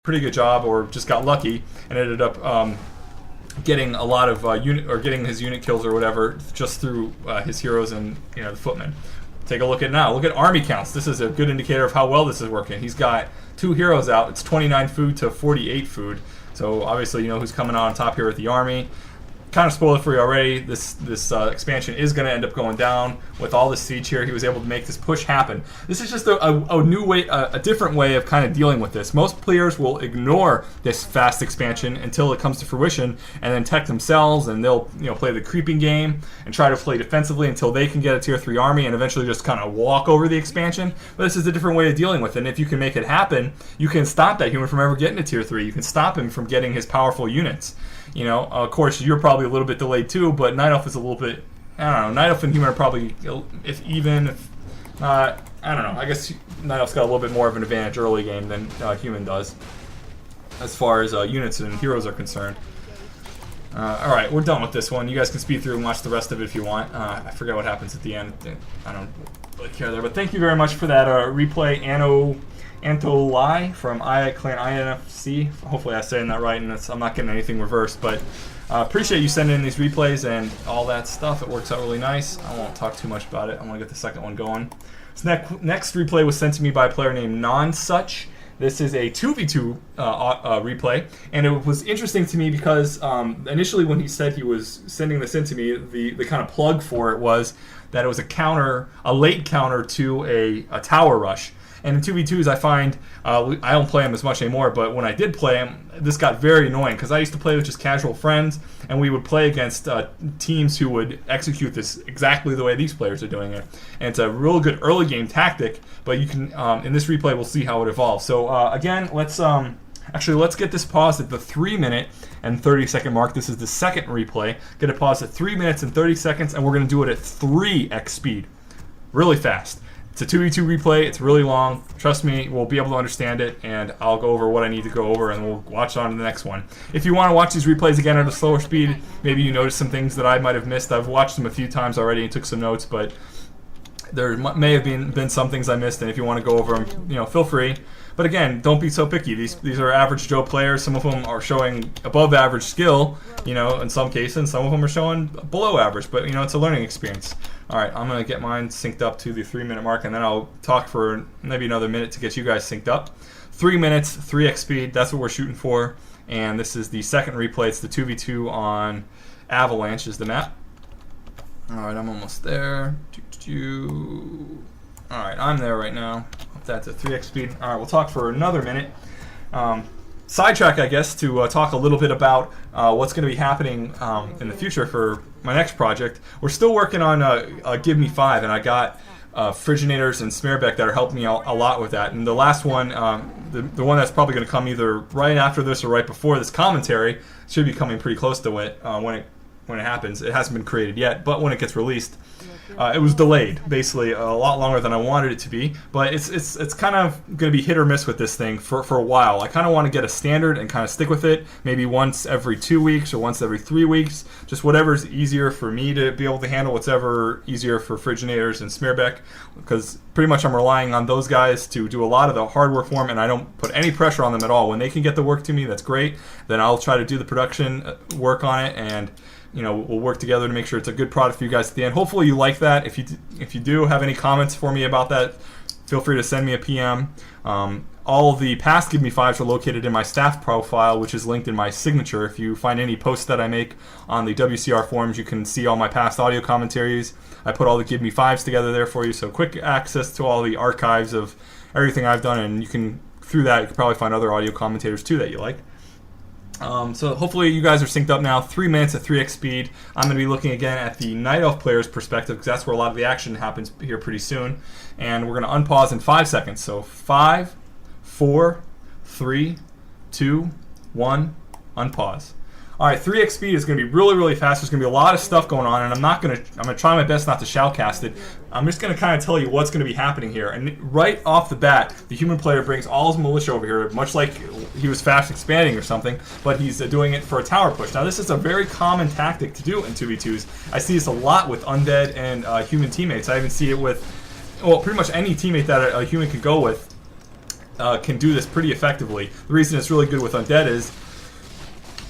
pretty good job or just got lucky and ended up getting a lot of getting his unit kills or whatever just through his heroes and the footmen. Take a look at now. Look at army counts. This is a good indicator of how well this is working. He's got 2 heroes out. It's 29 food to 48 food. So obviously you know who's coming out on top here with the army. Kind of spoiled for you already. This expansion is going to end up going down with all the siege here. He was able to make this push happen. This is just a new way, a different way of kind of dealing with this. Most players will ignore this fast expansion until it comes to fruition, and then tech themselves, and they'll play the creeping game and try to play defensively until they can get a tier 3 army, and eventually just kind of walk over the expansion. But this is a different way of dealing with it. And if you can make it happen, you can stop that human from ever getting to tier 3. You can stop him from getting his powerful units. Of course, you're probably a little bit delayed too, but Night Elf is a little bit, I don't know, Night Elf and Human are probably, if not, I don't know, I guess Night Elf's got a little bit more of an advantage early game than Human does, as far as units and heroes are concerned. Alright, we're done with this one. You guys can speed through and watch the rest of it if you want. I forget what happens at the end. I don't really care there, but thank you very much for that replay, NzaR from clan InfC. Hopefully I'm saying that right, and I'm not getting anything reversed, but appreciate you sending in these replays and all that stuff. It works out really nice. I won't talk too much about it. I want to get the second one going. This next replay was sent to me by a player named NonSuch. This is a 2v2 replay, and it was interesting to me because initially when he said he was sending this in to me, the kind of plug for it was that it was a late counter to a tower rush. And in 2v2s, I find, I don't play them as much anymore, but when I did play them, this got very annoying because I used to play with just casual friends, and we would play against teams who would execute this exactly the way these players are doing it. And it's a real good early game tactic, but you can, in this replay, we'll see how it evolves. So again, let's get this paused at the 3-minute and 30-second mark. This is the second replay. Get it paused at 3 minutes and 30 seconds, and we're going to do it at 3x speed. Really fast. It's a 2v2 replay. It's really long. Trust me, we'll be able to understand it, and I'll go over what I need to go over, and we'll watch on to the next one. If you want to watch these replays again at a slower speed, maybe you notice some things that I might have missed. I've watched them a few times already and took some notes, but there may have been some things I missed, and if you want to go over them, feel free. But again, don't be so picky. These are average Joe players. Some of them are showing above average skill, in some cases. Some of them are showing below average, but it's a learning experience. All right, I'm going to get mine synced up to the 3-minute mark, and then I'll talk for maybe another minute to get you guys synced up. 3 minutes, 3x speed, that's what we're shooting for. And this is the second replay. It's the 2v2 on Avalanche is the map. All right, I'm almost there. All right, I'm there right now. That's at 3x speed. All right, we'll talk for another minute. Sidetrack, I guess, to talk a little bit about what's going to be happening in the future for my next project. We're still working on Give Me 5, and I got Friginators and Smearbeck that are helping me out a lot with that. And the last one, the one that's probably going to come either right after this or right before this commentary, should be coming pretty close to it when it happens. It hasn't been created yet, but when it gets released, it was delayed, basically a lot longer than I wanted it to be. But it's kind of going to be hit or miss with this thing for a while. I kind of want to get a standard and kind of stick with it, maybe once every 2 weeks or once every 3 weeks, just whatever's easier for me to be able to handle, whatever easier for Friginators and Smearbeck, because pretty much I'm relying on those guys to do a lot of the hard work for them, and I don't put any pressure on them at all. When they can get the work to me, that's great. Then I'll try to do the production work on it, and we'll work together to make sure it's a good product for you guys at the end. Hopefully you like that. If you do have any comments for me about that, feel free to send me a PM. All of the past Give Me 5s are located in my staff profile, which is linked in my signature. If you find any posts that I make on the WCR forums, you can see all my past audio commentaries. I put all the Give Me 5s together there for you, so quick access to all the archives of everything I've done, and through that you can probably find other audio commentators too that you like. So hopefully you guys are synced up now. 3 minutes at 3x speed. I'm going to be looking again at the Night Elf player's perspective, because that's where a lot of the action happens here pretty soon. And we're going to unpause in 5 seconds. So 5, 4, 3, 2, 1, unpause. All right, 3x speed is going to be really, really fast. There's going to be a lot of stuff going on, and I'm going to try my best not to shoutcast it. I'm just going to kind of tell you what's going to be happening here. And right off the bat, the human player brings all his militia over here, much like he was fast expanding or something, but he's doing it for a tower push. Now, this is a very common tactic to do in 2v2s. I see this a lot with undead and human teammates. I even see it with, well, pretty much any teammate that a human could go with. can do this pretty effectively. The reason it's really good with undead is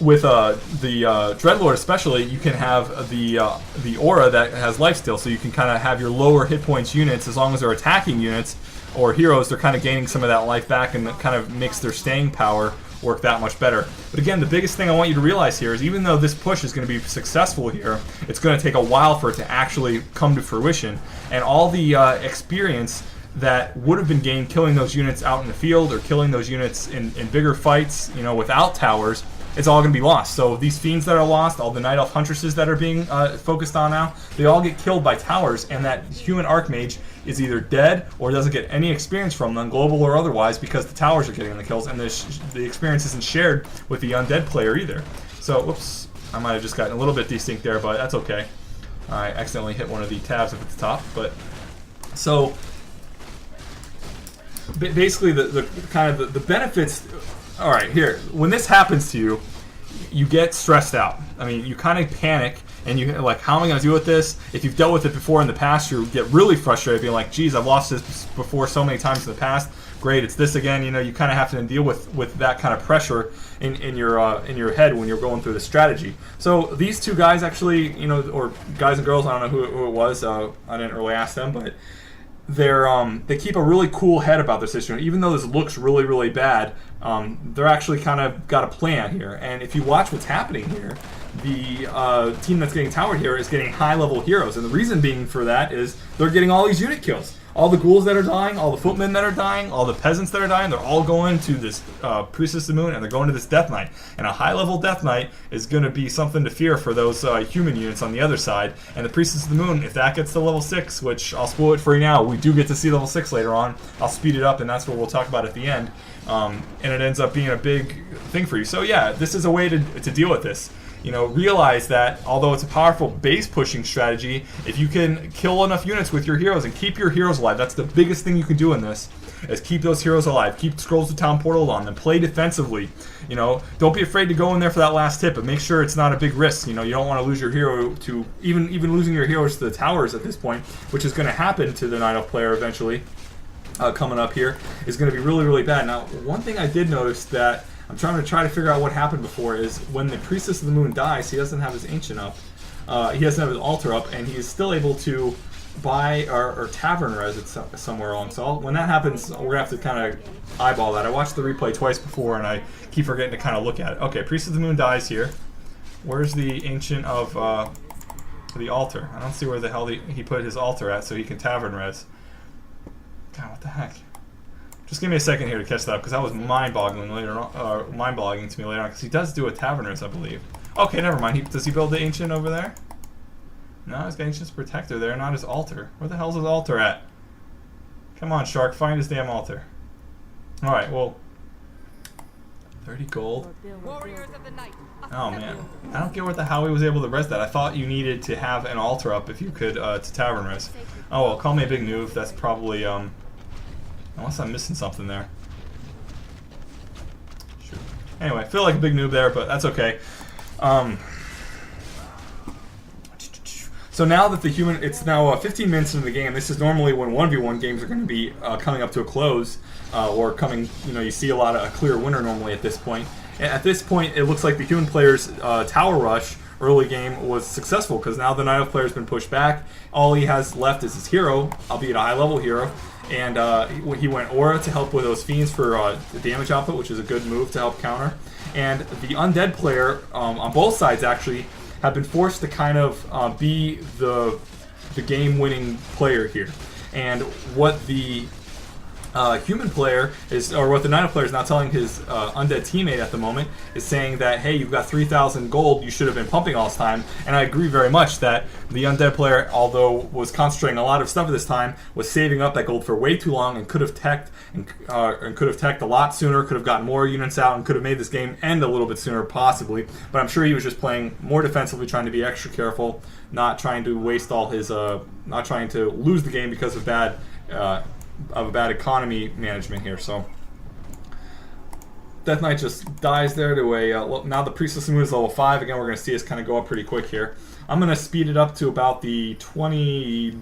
with the Dreadlord especially, you can have the aura that has lifesteal, so you can kind of have your lower hit points units, as long as they're attacking units or heroes, they're kind of gaining some of that life back, and that kind of makes their staying power work that much better. But again, the biggest thing I want you to realize here is, even though this push is going to be successful here, it's going to take a while for it to actually come to fruition, and all the experience that would have been gained killing those units out in the field or killing those units in bigger fights, you know, without towers, it's all going to be lost. So these fiends that are lost, all the Night Elf Huntresses that are being focused on now, they all get killed by towers, and that human Archmage is either dead or doesn't get any experience from them, global or otherwise, because the towers are getting the kills, and the experience isn't shared with the undead player either. So, whoops, I might have just gotten a little bit desync there, but that's okay. I accidentally hit one of the tabs up at the top. But so basically, the kind of the benefits. All right, here, when this happens to you, you get stressed out. I mean, you kind of panic, and you like, how am I going to deal with this? If you've dealt with it before in the past, you get really frustrated, being like, geez, I've lost this before so many times in the past. Great, it's this again. You know, you kind of have to deal with that kind of pressure in your head when you're going through the strategy. So these two guys actually, you know, or guys and girls, I don't know who it was. I didn't really ask them, but they keep a really cool head about their situation. Even though this looks really, really bad, they're actually kind of got a plan here. And if you watch what's happening here, the team that's getting towered here is getting high-level heroes. And the reason being for that is they're getting all these unit kills. All the ghouls that are dying, all the footmen that are dying, all the peasants that are dying, they're all going to this Priestess of the Moon, and they're going to this Death Knight. And a high-level Death Knight is going to be something to fear for those human units on the other side. And the Priestess of the Moon, if that gets to level 6, which I'll spoil it for you now, we do get to see level 6 later on. I'll speed it up, and that's what we'll talk about at the end. And it ends up being a big thing for you. So yeah, this is a way to deal with this. You know, realize that although it's a powerful base pushing strategy, if you can kill enough units with your heroes and keep your heroes alive, that's the biggest thing you can do in this, is keep those heroes alive, keep Scrolls to Town Portal on them, play defensively. You know, don't be afraid to go in there for that last hit, but make sure it's not a big risk. You know, you don't want to lose your hero to, even losing your heroes to the towers at this point, which is going to happen to the Night Elf player eventually, coming up here, is going to be really, really bad. Now, one thing I did notice that I'm trying to figure out what happened before is when the Priestess of the Moon dies, he doesn't have his Ancient up. He doesn't have his altar up, and he's still able to buy or tavern res it somewhere along. So when that happens, we're going to have to kind of eyeball that. I watched the replay twice before, and I keep forgetting to kind of look at it. Okay, Priestess of the Moon dies here. Where's the Ancient of the altar? I don't see where the hell he put his altar at so he can tavern res. God, what the heck? Just give me a second here to catch that up, because that was mind-boggling later on, mind-boggling to me later on, because he does do a taverners, I believe. Okay, never mind. Does he build the Ancient over there? No, he's got Ancient's Protector there, not his altar. Where the hell's his altar at? Come on, Shark, find his damn altar. Alright, well, 30 gold. Oh man, I don't get what the hell he was able to res that. I thought you needed to have an altar up if you could to tavern res. Oh well, call me a big noob. That's probably unless I'm missing something there. Shoot. Anyway, I feel like a big noob there, but that's okay. So now that it's now 15 minutes into the game. This is normally when 1v1 games are going to be coming up to a close, or coming. You know, you see a clear winner normally at this point. And at this point, it looks like the human player's tower rush early game was successful, because now the Night Elf player's been pushed back. All he has left is his hero, albeit a high-level hero. And he went Aura to help with those fiends for the damage output, which is a good move to help counter. And the undead player on both sides actually have been forced to kind of be the game-winning player here. And what the human player is, or what the Night Elf player is now telling his undead teammate at the moment, is saying that, hey, you've got 3,000 gold, you should have been pumping all this time. And I agree very much that the undead player, although was concentrating a lot of stuff at this time, was saving up that gold for way too long, and could have teched and could have teched a lot sooner, could have gotten more units out, and could have made this game end a little bit sooner possibly. But I'm sure he was just playing more defensively, trying to be extra careful, not trying to waste all his not trying to lose the game because of bad economy management here. So Death Knight just dies there to a now the Priestess of the Moon is level 5. Again, we're going to see us kind of go up pretty quick here. I'm going to speed it up to about the 21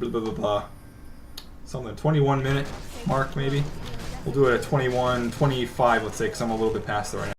minute mark maybe. We'll do it at 21, 25, let's say, because I'm a little bit past it right now.